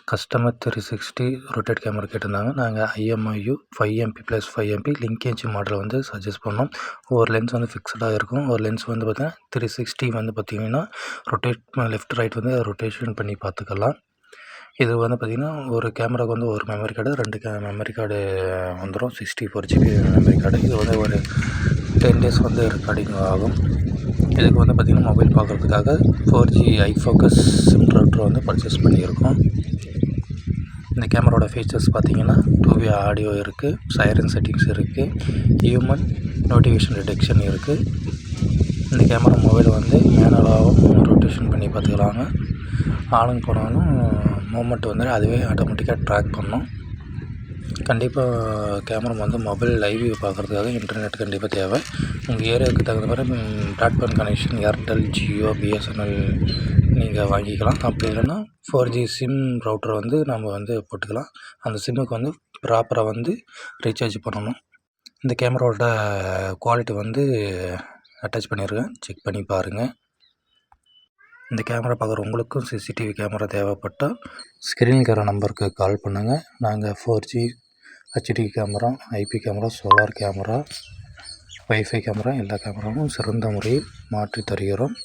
Customer 360 rotate camera கேட்டிருந்தாங்க. நாங்கள் IMIU 5MP + 5MP linkage model வந்து சஜஸ்ட் பண்ணோம். ஒரு லென்ஸ் வந்து ஃபிக்ஸடாக இருக்கும். ஒரு லென்ஸ் வந்து பார்த்தீங்கன்னா 360 வந்து பார்த்திங்கன்னா ரொட்டேட் லெஃப்ட் ரைட் வந்து ரொட்டேஷன் பண்ணி பார்த்துக்கலாம். இது வந்து பார்த்திங்கன்னா ஒரு கேமராவுக்கு வந்து ஒரு மெமரி கார்டு, 2 மெமரி கார்டு வந்துடும். 64 GB மெமரி கார்டு. இது வந்து ஒரு 10 டேஸ் வந்து ரெக்கார்டிங் ஆகும். இதுக்கு வந்து பார்த்திங்கன்னா மொபைல் பார்க்குறதுக்காக 4G ஐஃபோக்கஸ் சிம் ரவுட்டர் வந்து பர்ச்சேஸ் பண்ணியிருக்கோம். இந்த கேமராவோட ஃபீச்சர்ஸ் பார்த்திங்கன்னா 2V ஆடியோ இருக்குது, சைரன் செட்டிங்ஸ் இருக்குது, ஹியூமன் நோட்டிஃபிகேஷன் டிடெக்ஷன் இருக்குது. இந்த கேமரா மொபைல் வந்து மேனுவலாகவும் ரொட்டேஷன் பண்ணி பார்த்துக்கலாங்க. ஆளுங்க போனாலும் மூமெண்ட் வந்து அதுவே ஆட்டோமேட்டிக்காக ட்ராக் பண்ணும். கண்டிப்பாக கேமரா வந்து மொபைல் லைவ் வியூ பார்க்குறதுக்காக இன்டர்நெட் கண்டிப்பாக தேவை. உங்கள் ஏரியாவுக்கு தகுந்த மாதிரி broadband connection Airtel, Jio, BSNL நீங்கள் வாங்கிக்கலாம். அப்படி இல்லைன்னா 4G சிம் ரவுட்டர் வந்து நம்ம வந்து போட்டுக்கலாம். அந்த சிம்முக்கு வந்து ப்ராப்பராக வந்து ரீசார்ஜ் பண்ணணும். இந்த கேமராவோட குவாலிட்டி வந்து அட்டாச் பண்ணியிருக்கேன், செக் பண்ணி பாருங்கள். இந்த கேமரா பார்க்குற உங்களுக்கும் CCTV கேமரா தேவைப்பட்டால் ஸ்க்ரீனில் இருக்கிற நம்பருக்கு கால் பண்ணுங்கள். நாங்கள் 4G HD camera, IP camera, solar camera, wifi camera எல்லா கேமராவும் சிறந்த முறையில் மாற்றி தருகிறோம்.